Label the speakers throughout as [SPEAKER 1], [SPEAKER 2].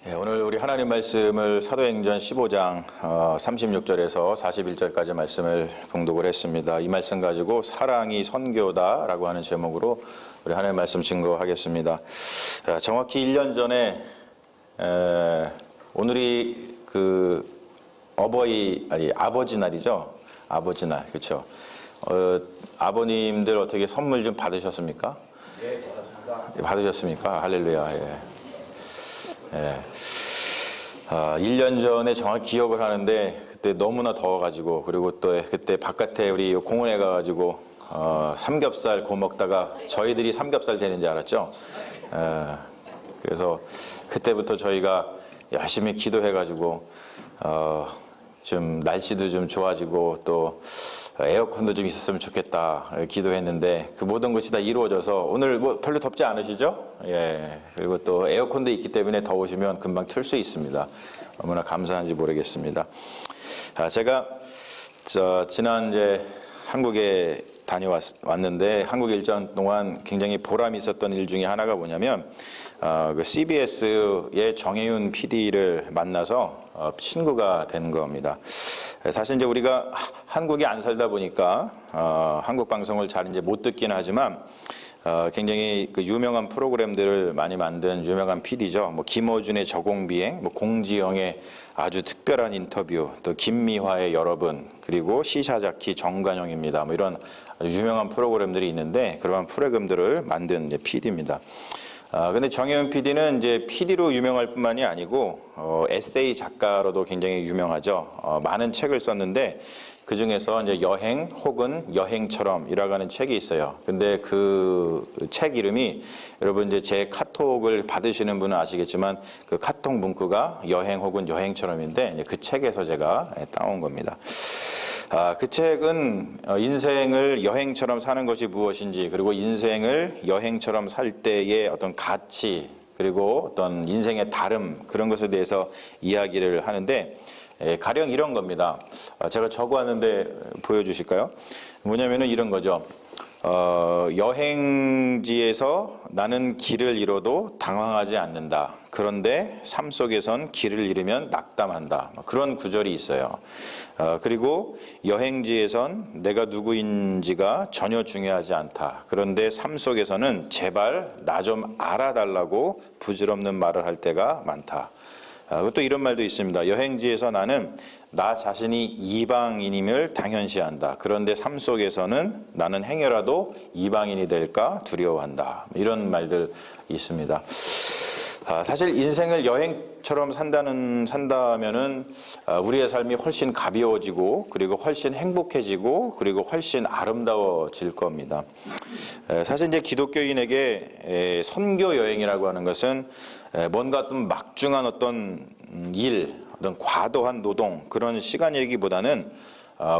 [SPEAKER 1] 오늘 우리 하나님 말씀을 사도행전 15장 36절에서 41절까지 말씀을 봉독을 했습니다. 이 말씀 가지고 사랑이 선교다라고 하는 제목으로 우리 하나님 말씀 증거하겠습니다. 정확히 1년 전에 오늘이 아버지 날이죠. 아버지 날, 그렇죠. 아버님들 어떻게 선물 좀 받으셨습니까?
[SPEAKER 2] 네, 받았습니다.
[SPEAKER 1] 받으셨습니까? 할렐루야. 예. 1년 전에 정확히 기억을 하는데 그때 너무나 더워가지고, 그리고 또 그때 바깥에 우리 공원에 가가지고 삼겹살 구워 먹다가 저희들이 삼겹살 되는 줄 알았죠. 그래서 그때부터 저희가 열심히 기도해가지고 좀 날씨도 좀 좋아지고 또 에어컨도 좀 있었으면 좋겠다 기도했는데 그 모든 것이 다 이루어져서 오늘 뭐 별로 덥지 않으시죠? 예. 그리고 또 에어컨도 있기 때문에 더우시면 금방 틀 수 있습니다. 얼마나 감사한지 모르겠습니다. 제가 지난 이제 한국에 다녀왔는데 한국 일정 동안 굉장히 보람이 있었던 일 중에 하나가 뭐냐면 그 CBS의 정혜윤 PD를 만나서 친구가 된 겁니다. 사실 이제 우리가 한국에 안 살다 보니까 한국 방송을 잘 이제 못 듣긴 하지만 굉장히 그 유명한 프로그램들을 많이 만든 유명한 PD죠. 뭐 김어준의 저공비행, 뭐 공지영의 아주 특별한 인터뷰, 또 김미화의 여러분, 그리고 시사자키 정관영입니다. 뭐 이런 아주 유명한 프로그램들이 있는데 그러한 프로그램들을 만든 이제 PD입니다. 근데 정혜윤 PD는 이제 PD로 유명할 뿐만이 아니고 에세이 작가로도 굉장히 유명하죠. 많은 책을 썼는데 그 중에서 이제 여행 혹은 여행처럼이라고 하는 책이 있어요. 근데 그 책 이름이 여러분 이제 제 카톡을 받으시는 분은 아시겠지만 그 카톡 문구가 여행 혹은 여행처럼인데 그 책에서 제가 따온 겁니다. 그 책은 인생을 여행처럼 사는 것이 무엇인지, 그리고 인생을 여행처럼 살 때의 어떤 가치, 그리고 어떤 인생의 다름, 그런 것에 대해서 이야기를 하는데 가령 이런 겁니다. 제가 적어왔는데 보여주실까요? 뭐냐면은 이런 거죠. 여행지에서 나는 길을 잃어도 당황하지 않는다. 그런데 삶 속에선 길을 잃으면 낙담한다. 그런 구절이 있어요. 그리고 여행지에선 내가 누구인지가 전혀 중요하지 않다. 그런데 삶 속에서는 제발 나 좀 알아달라고 부질없는 말을 할 때가 많다. 또 이런 말도 있습니다. 여행지에서 나는 나 자신이 이방인임을 당연시한다. 그런데 삶 속에서는 나는 행여라도 이방인이 될까 두려워한다. 이런 말들 있습니다. 사실 인생을 여행처럼 산다면은 우리의 삶이 훨씬 가벼워지고, 그리고 훨씬 행복해지고, 그리고 훨씬 아름다워질 겁니다. 사실 이제 기독교인에게 선교 여행이라고 하는 것은 뭔가 좀 막중한 어떤 어떤 과도한 노동, 그런 시간이기보다는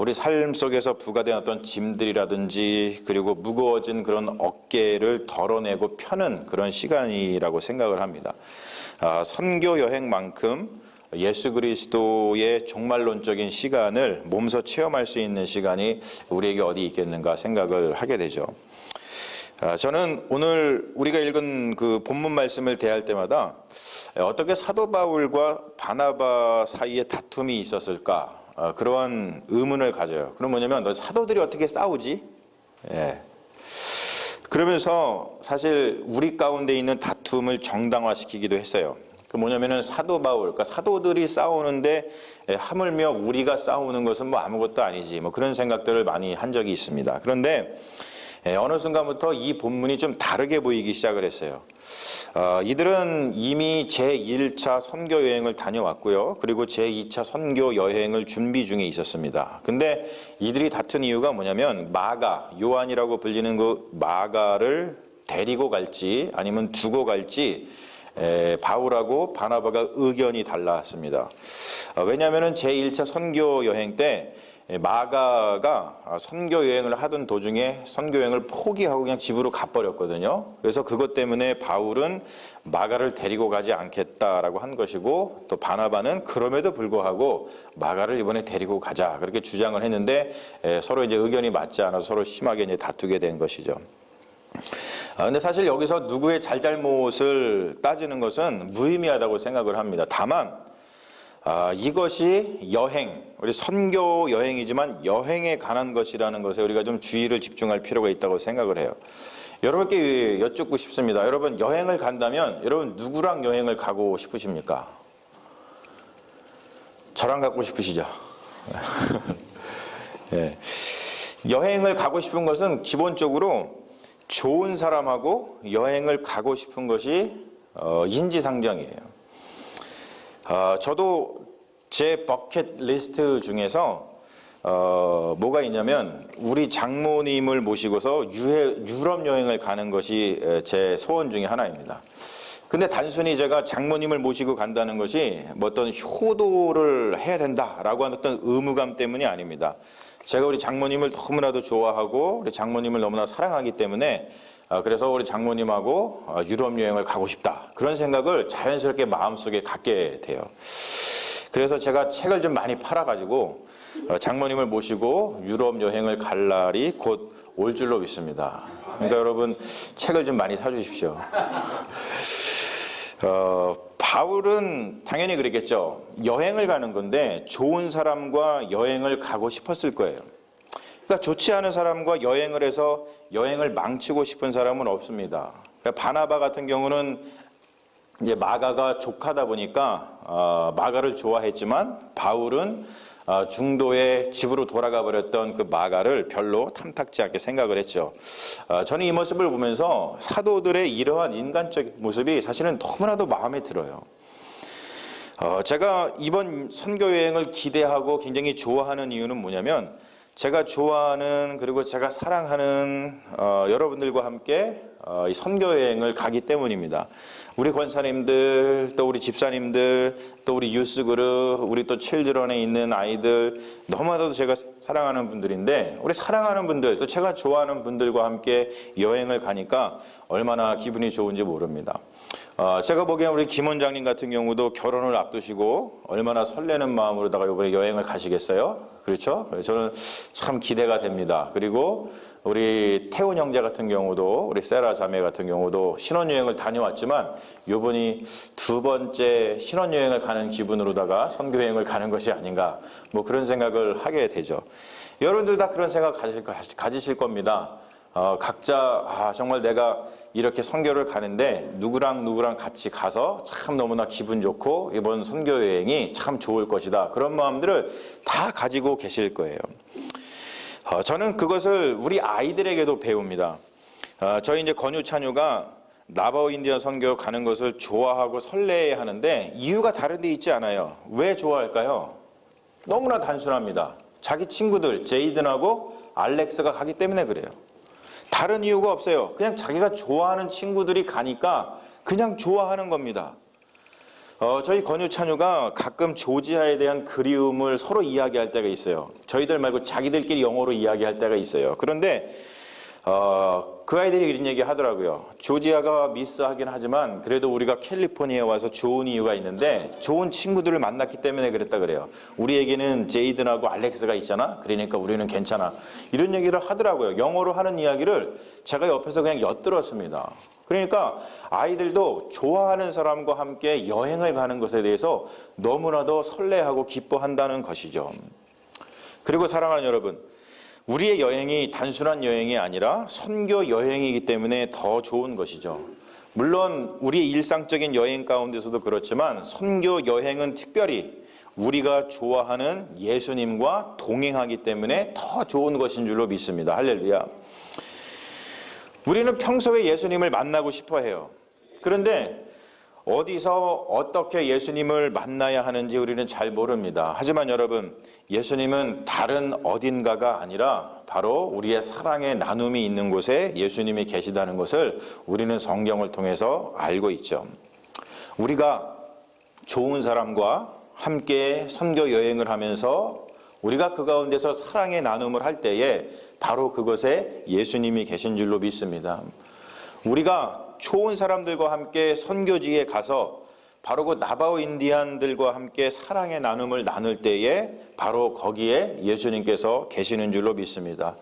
[SPEAKER 1] 우리 삶 속에서 부과된 어떤 짐들이라든지, 그리고 무거워진 그런 어깨를 덜어내고 펴는 그런 시간이라고 생각을 합니다. 선교 여행만큼 예수 그리스도의 종말론적인 시간을 몸소 체험할 수 있는 시간이 우리에게 어디 있겠는가 생각을 하게 되죠. 저는 오늘 우리가 읽은 그 본문 말씀을 대할 때마다 어떻게 사도 바울과 바나바 사이에 다툼이 있었을까, 그러한 의문을 가져요. 그럼 뭐냐면 너 사도들이 어떻게 싸우지? 예. 그러면서 사실 우리 가운데 있는 다툼을 정당화시키기도 했어요. 그 뭐냐면은 사도 바울, 그러니까 사도들이 싸우는데 하물며 우리가 싸우는 것은 뭐 아무것도 아니지, 뭐 그런 생각들을 많이 한 적이 있습니다. 그런데 어느 순간부터 이 본문이 좀 다르게 보이기 시작을 했어요. 이들은 이미 제1차 선교 여행을 다녀왔고요. 그리고 제2차 선교 여행을 준비 중에 있었습니다. 근데 이들이 다툰 이유가 뭐냐면 마가, 요한이라고 불리는 그 마가를 데리고 갈지 아니면 두고 갈지 바울하고 바나바가 의견이 달랐습니다. 왜냐하면 제1차 선교 여행 때 마가가 선교 여행을 하던 도중에 선교 여행을 포기하고 그냥 집으로 가버렸거든요. 그래서 그것 때문에 바울은 마가를 데리고 가지 않겠다라고 한 것이고, 또 바나바는 그럼에도 불구하고 마가를 이번에 데리고 가자 그렇게 주장을 했는데 서로 이제 의견이 맞지 않아서 서로 심하게 이제 다투게 된 것이죠. 근데 사실 여기서 누구의 잘잘못을 따지는 것은 무의미하다고 생각을 합니다. 다만 이것이 여행, 우리 선교 여행이지만 여행에 관한 것이라는 것에 우리가 좀 주의를 집중할 필요가 있다고 생각을 해요. 여러분께 여쭙고 싶습니다. 여러분 여행을 간다면 여러분 누구랑 여행을 가고 싶으십니까? 저랑 가고 싶으시죠? 예. 여행을 가고 싶은 것은 기본적으로 좋은 사람하고 여행을 가고 싶은 것이 인지상정이에요. 저도 제 버킷 리스트 중에서 뭐가 있냐면 우리 장모님을 모시고서 유럽 여행을 가는 것이 제 소원 중에 하나입니다. 근데 단순히 제가 장모님을 모시고 간다는 것이 뭐 어떤 효도를 해야 된다라고 하는 어떤 의무감 때문이 아닙니다. 제가 우리 장모님을 너무나도 좋아하고 우리 장모님을 너무나 사랑하기 때문에 그래서 우리 장모님하고 유럽 여행을 가고 싶다. 그런 생각을 자연스럽게 마음속에 갖게 돼요. 그래서 제가 책을 좀 많이 팔아가지고 장모님을 모시고 유럽 여행을 갈 날이 곧 올 줄로 믿습니다. 그러니까 여러분 책을 좀 많이 사주십시오. 바울은 당연히 그랬겠죠. 여행을 가는 건데 좋은 사람과 여행을 가고 싶었을 거예요. 그러니까 좋지 않은 사람과 여행을 해서 여행을 망치고 싶은 사람은 없습니다. 그러니까 바나바 같은 경우는 이제 마가가 족하다 보니까 마가를 좋아했지만 바울은 중도에 집으로 돌아가 버렸던 그 마가를 별로 탐탁지 않게 생각을 했죠. 저는 이 모습을 보면서 사도들의 이러한 인간적인 모습이 사실은 너무나도 마음에 들어요. 제가 이번 선교 여행을 기대하고 굉장히 좋아하는 이유는 뭐냐면 제가 좋아하는 그리고 제가 사랑하는 여러분들과 함께 이 선교 여행을 가기 때문입니다. 우리 권사님들, 또 우리 집사님들, 또 우리 유스 그룹, 우리 또 칠드런에 있는 아이들 너무나도 제가 사랑하는 분들인데 우리 사랑하는 분들, 또 제가 좋아하는 분들과 함께 여행을 가니까 얼마나 기분이 좋은지 모릅니다. 제가 보기엔 우리 김 원장님 같은 경우도 결혼을 앞두시고 얼마나 설레는 마음으로다가 이번에 여행을 가시겠어요? 그렇죠? 저는 참 기대가 됩니다. 그리고 우리 태훈 형제 같은 경우도 우리 세라 자매 같은 경우도 신혼여행을 다녀왔지만 이번이 두 번째 신혼여행을 가는 기분으로다가 선교여행을 가는 것이 아닌가 뭐 그런 생각을 하게 되죠. 여러분들 다 그런 생각 가지실 겁니다. 각자 정말 내가 이렇게 선교를 가는데 누구랑 같이 가서 참 너무나 기분 좋고 이번 선교 여행이 참 좋을 것이다. 그런 마음들을 다 가지고 계실 거예요. 저는 그것을 우리 아이들에게도 배웁니다. 저희 이제 건유 찬유가 나바오 인디언 선교 가는 것을 좋아하고 설레야 하는데 이유가 다른 데 있지 않아요. 왜 좋아할까요? 너무나 단순합니다. 자기 친구들 제이든하고 알렉스가 가기 때문에 그래요. 다른 이유가 없어요. 그냥 자기가 좋아하는 친구들이 가니까 그냥 좋아하는 겁니다. 저희 건유 찬유가 가끔 조지아에 대한 그리움을 서로 이야기할 때가 있어요. 저희들 말고 자기들끼리 영어로 이야기할 때가 있어요. 그런데 그 아이들이 이런 얘기 하더라고요. 조지아가 미스하긴 하지만 그래도 우리가 캘리포니아에 와서 좋은 이유가 있는데 좋은 친구들을 만났기 때문에 그랬다 그래요. 우리에게는 제이든하고 알렉스가 있잖아. 그러니까 우리는 괜찮아. 이런 얘기를 하더라고요. 영어로 하는 이야기를 제가 옆에서 그냥 엿들었습니다. 그러니까 아이들도 좋아하는 사람과 함께 여행을 가는 것에 대해서 너무나도 설레하고 기뻐한다는 것이죠. 그리고 사랑하는 여러분, 우리의 여행이 단순한 여행이 아니라 선교 여행이기 때문에 더 좋은 것이죠. 물론 우리의 일상적인 여행 가운데서도 그렇지만 선교 여행은 특별히 우리가 좋아하는 예수님과 동행하기 때문에 더 좋은 것인 줄로 믿습니다. 할렐루야. 우리는 평소에 예수님을 만나고 싶어 해요. 그런데 어디서 어떻게 예수님을 만나야 하는지 우리는 잘 모릅니다. 하지만 여러분, 예수님은 다른 어딘가가 아니라 바로 우리의 사랑의 나눔이 있는 곳에 예수님이 계시다는 것을 우리는 성경을 통해서 알고 있죠. 우리가 좋은 사람과 함께 선교 여행을 하면서 우리가 그 가운데서 사랑의 나눔을 할 때에 바로 그것에 예수님이 계신 줄로 믿습니다. 우리가 좋은 사람들과 함께 선교지에 가서 바로 그 나바오 인디안들과 함께 사랑의 나눔을 나눌 때에 바로 거기에 예수님께서 계시는 줄로 믿습니다.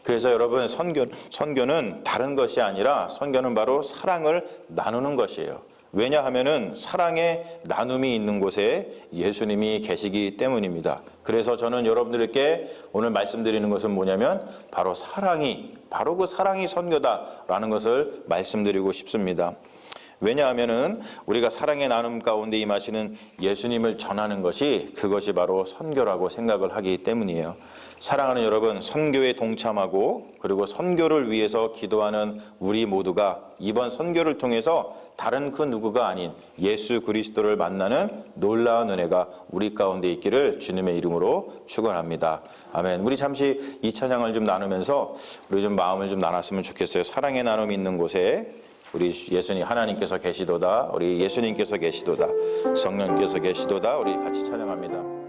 [SPEAKER 1] 그래서 여러분 선교는 다른 것이 아니라 선교는 바로 사랑을 나누는 것이에요. 왜냐하면은 사랑의 나눔이 있는 곳에 예수님이 계시기 때문입니다. 그래서 저는 여러분들께 오늘 말씀드리는 것은 뭐냐면 바로 그 사랑이 선교다라는 것을 말씀드리고 싶습니다. 왜냐하면은 우리가 사랑의 나눔 가운데 임하시는 예수님을 전하는 것이 그것이 바로 선교라고 생각을 하기 때문이에요. 사랑하는 여러분, 선교에 동참하고 그리고 선교를 위해서 기도하는 우리 모두가 이번 선교를 통해서 다른 그 누구가 아닌 예수 그리스도를 만나는 놀라운 은혜가 우리 가운데 있기를 주님의 이름으로 축원합니다. 아멘. 우리 잠시 이 찬양을 좀 나누면서 우리 좀 마음을 좀 나눴으면 좋겠어요. 사랑의 나눔이 있는 곳에 우리 예수님 하나님께서 계시도다. 우리 예수님께서 계시도다. 성령께서 계시도다. 우리 같이 찬양합니다.